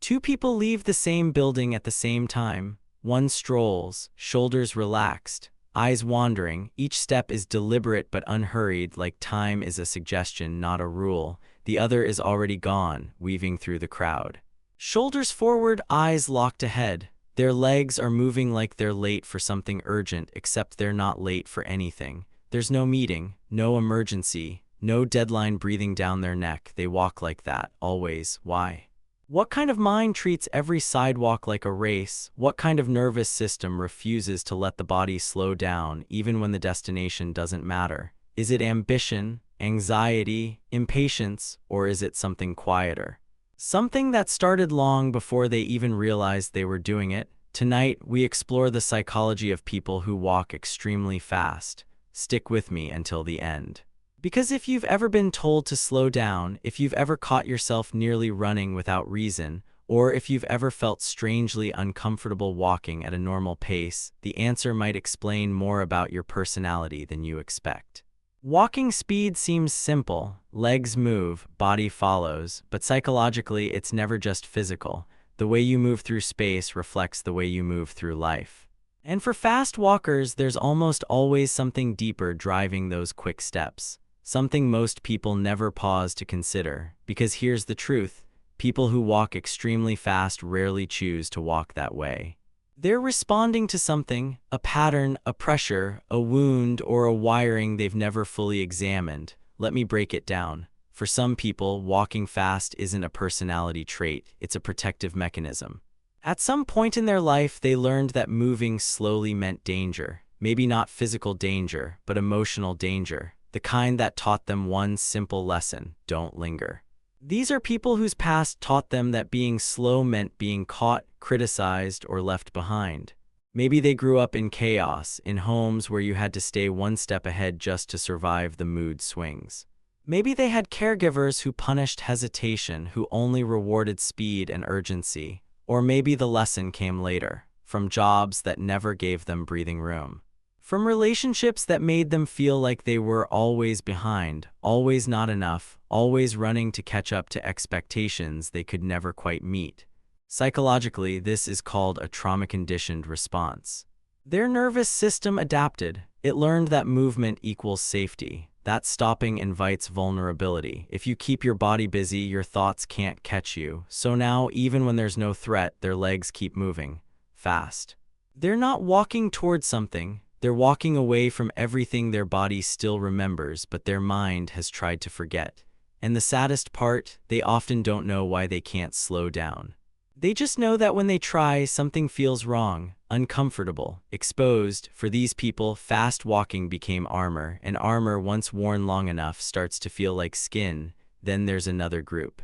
Two people leave the same building at the same time. One strolls, shoulders relaxed, eyes wandering. Each step is deliberate but unhurried, like time is a suggestion, not a rule. The other is already gone, weaving through the crowd. Shoulders forward, eyes locked ahead. Their legs are moving like they're late for something urgent, except they're not late for anything. There's no meeting, no emergency, no deadline breathing down their neck. They walk like that, always. Why? What kind of mind treats every sidewalk like a race? What kind of nervous system refuses to let the body slow down even when the destination doesn't matter? Is it ambition, anxiety, impatience, or is it something quieter? Something that started long before they even realized they were doing it? Tonight, we explore the psychology of people who walk extremely fast. Stick with me until the end. Because if you've ever been told to slow down, if you've ever caught yourself nearly running without reason, or if you've ever felt strangely uncomfortable walking at a normal pace, the answer might explain more about your personality than you expect. Walking speed seems simple. Legs move, body follows, but psychologically it's never just physical. The way you move through space reflects the way you move through life. And for fast walkers, there's almost always something deeper driving those quick steps. Something most people never pause to consider, because here's the truth: people who walk extremely fast rarely choose to walk that way. They're responding to something, a pattern, a pressure, a wound, or a wiring they've never fully examined. Let me break it down. For some people, walking fast isn't a personality trait, it's a protective mechanism. At some point in their life, they learned that moving slowly meant danger. Maybe not physical danger, but emotional danger. The kind that taught them one simple lesson: don't linger. These are people whose past taught them that being slow meant being caught, criticized, or left behind. Maybe they grew up in chaos, in homes where you had to stay one step ahead just to survive the mood swings. Maybe they had caregivers who punished hesitation, who only rewarded speed and urgency. Or maybe the lesson came later, from jobs that never gave them breathing room. From relationships that made them feel like they were always behind, always not enough, always running to catch up to expectations they could never quite meet. Psychologically, this is called a trauma-conditioned response. Their nervous system adapted. It learned that movement equals safety, that stopping invites vulnerability. If you keep your body busy, your thoughts can't catch you. So now, even when there's no threat, their legs keep moving, fast. They're not walking towards something. They're walking away from everything their body still remembers, but their mind has tried to forget. And the saddest part, they often don't know why they can't slow down. They just know that when they try, something feels wrong, uncomfortable, exposed. For these people, fast walking became armor, and armor, once worn long enough, starts to feel like skin. Then there's another group.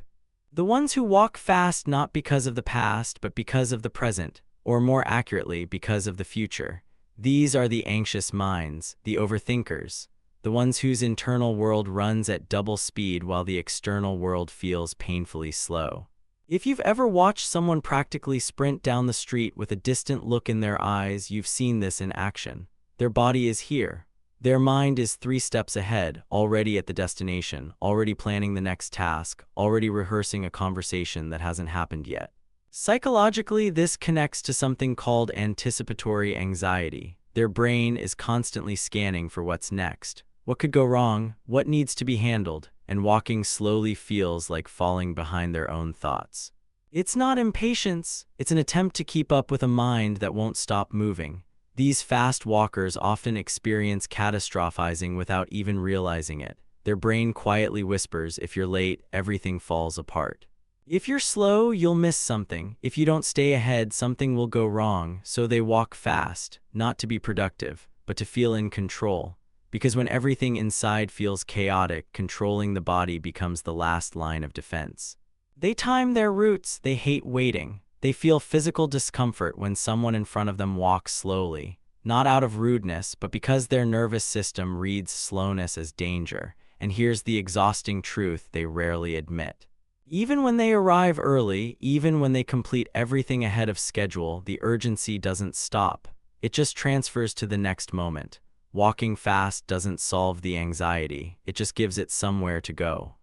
The ones who walk fast not because of the past, but because of the present, or more accurately, because of the future. These are the anxious minds, the overthinkers, the ones whose internal world runs at double speed while the external world feels painfully slow. If you've ever watched someone practically sprint down the street with a distant look in their eyes, you've seen this in action. Their body is here. Their mind is 3 steps ahead, already at the destination, already planning the next task, already rehearsing a conversation that hasn't happened yet. Psychologically, this connects to something called anticipatory anxiety. Their brain is constantly scanning for what's next. What could go wrong? What needs to be handled? And walking slowly feels like falling behind their own thoughts. It's not impatience, it's an attempt to keep up with a mind that won't stop moving. These fast walkers often experience catastrophizing without even realizing it. Their brain quietly whispers, if you're late, everything falls apart. If you're slow, you'll miss something. If you don't stay ahead, something will go wrong. So they walk fast, not to be productive, but to feel in control. Because when everything inside feels chaotic, controlling the body becomes the last line of defense. They time their routes. They hate waiting. They feel physical discomfort when someone in front of them walks slowly, not out of rudeness, but because their nervous system reads slowness as danger. And here's the exhausting truth they rarely admit. Even when they arrive early, even when they complete everything ahead of schedule, the urgency doesn't stop. It just transfers to the next moment. Walking fast doesn't solve the anxiety, it just gives it somewhere to go.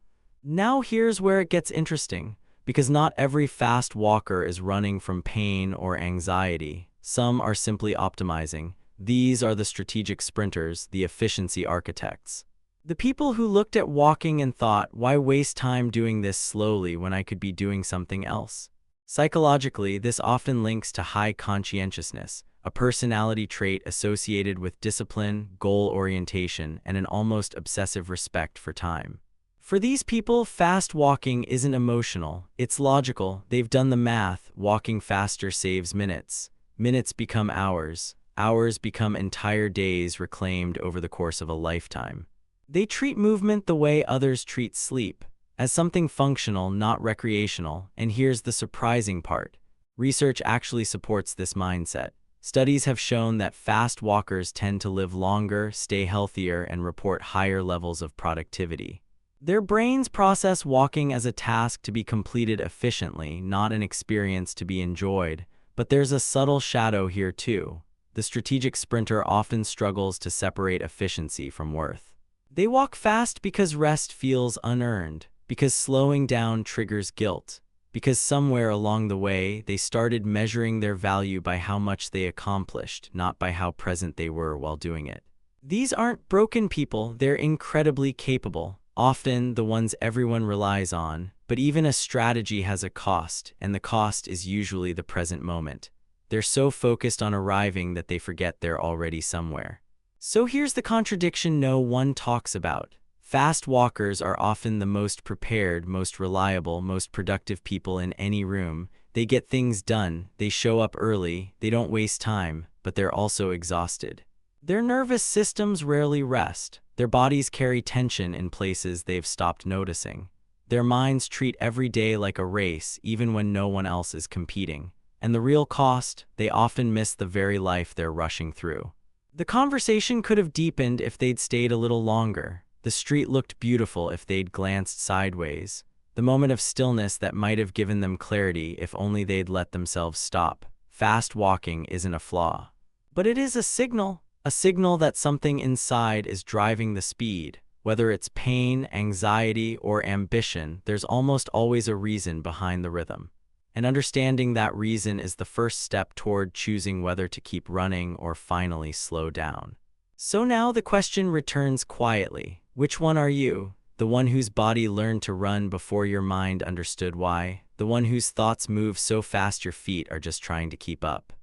Now here's where it gets interesting. Because not every fast walker is running from pain or anxiety. Some are simply optimizing. These are the strategic sprinters, the efficiency architects. The people who looked at walking and thought, why waste time doing this slowly when I could be doing something else? Psychologically, this often links to high conscientiousness, a personality trait associated with discipline, goal orientation, and an almost obsessive respect for time. For these people, fast walking isn't emotional, it's logical. They've done the math. Walking faster saves minutes. Minutes become hours. Hours become entire days reclaimed over the course of a lifetime. They treat movement the way others treat sleep, as something functional, not recreational. And here's the surprising part. Research actually supports this mindset. Studies have shown that fast walkers tend to live longer, stay healthier, and report higher levels of productivity. Their brains process walking as a task to be completed efficiently, not an experience to be enjoyed. But there's a subtle shadow here too. The strategic sprinter often struggles to separate efficiency from worth. They walk fast because rest feels unearned, because slowing down triggers guilt, because somewhere along the way they started measuring their value by how much they accomplished, not by how present they were while doing it. These aren't broken people, they're incredibly capable. Often the ones everyone relies on, but even a strategy has a cost, and the cost is usually the present moment. They're so focused on arriving that they forget they're already somewhere. So here's the contradiction no one talks about. Fast walkers are often the most prepared, most reliable, most productive people in any room. They get things done, they show up early, they don't waste time, but they're also exhausted. Their nervous systems rarely rest. Their bodies carry tension in places they've stopped noticing. Their minds treat every day like a race, even when no one else is competing. And the real cost, they often miss the very life they're rushing through. The conversation could have deepened if they'd stayed a little longer. The street looked beautiful if they'd glanced sideways. The moment of stillness that might have given them clarity if only they'd let themselves stop. Fast walking isn't a flaw. But it is a signal that something inside is driving the speed. Whether it's pain, anxiety, or ambition, there's almost always a reason behind the rhythm. And understanding that reason is the first step toward choosing whether to keep running or finally slow down. So now the question returns quietly. Which one are you? The one whose body learned to run before your mind understood why? The one whose thoughts move so fast your feet are just trying to keep up?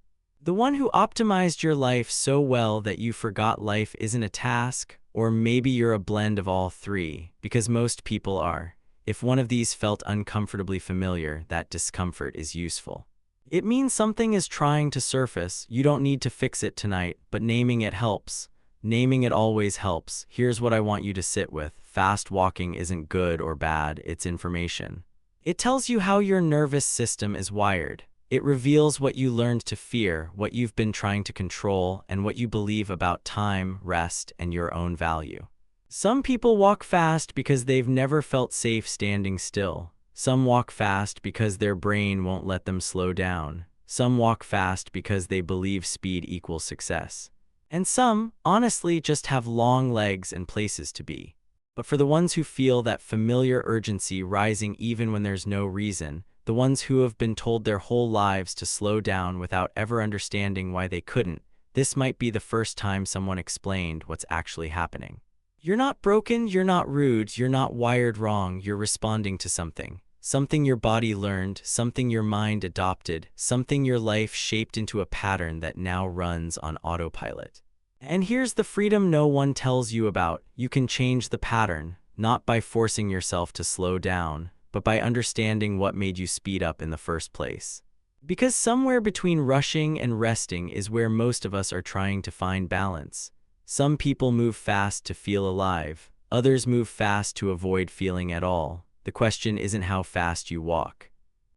The one who optimized your life so well that you forgot life isn't a task? Or maybe you're a blend of all three, because most people are. If one of these felt uncomfortably familiar, that discomfort is useful. It means something is trying to surface. You don't need to fix it tonight, but naming it helps. Naming it always helps. Here's what I want you to sit with. Fast walking isn't good or bad, it's information. It tells you how your nervous system is wired. It reveals what you learned to fear, what you've been trying to control, and what you believe about time, rest, and your own value. Some people walk fast because they've never felt safe standing still. Some walk fast because their brain won't let them slow down. Some walk fast because they believe speed equals success. And some, honestly, just have long legs and places to be. But for the ones who feel that familiar urgency rising even when there's no reason, the ones who have been told their whole lives to slow down without ever understanding why they couldn't, this might be the first time someone explained what's actually happening. You're not broken, you're not rude, you're not wired wrong, you're responding to something. Something your body learned, something your mind adopted, something your life shaped into a pattern that now runs on autopilot. And here's the freedom no one tells you about. You can change the pattern, not by forcing yourself to slow down, but by understanding what made you speed up in the first place. Because somewhere between rushing and resting is where most of us are trying to find balance. Some people move fast to feel alive. Others move fast to avoid feeling at all. The question isn't how fast you walk.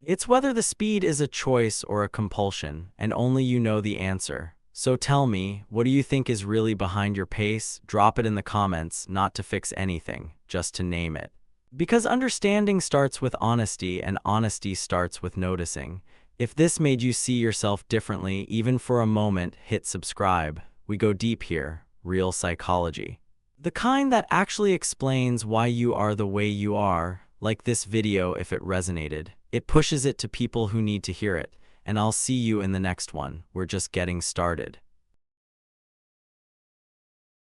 It's whether the speed is a choice or a compulsion, and only you know the answer. So tell me, what do you think is really behind your pace? Drop it in the comments, not to fix anything, just to name it. Because understanding starts with honesty, and honesty starts with noticing. If this made you see yourself differently, even for a moment, hit subscribe. We go deep here, real psychology. The kind that actually explains why you are the way you are, like this video if it resonated. It pushes it to people who need to hear it, and I'll see you in the next one. We're just getting started.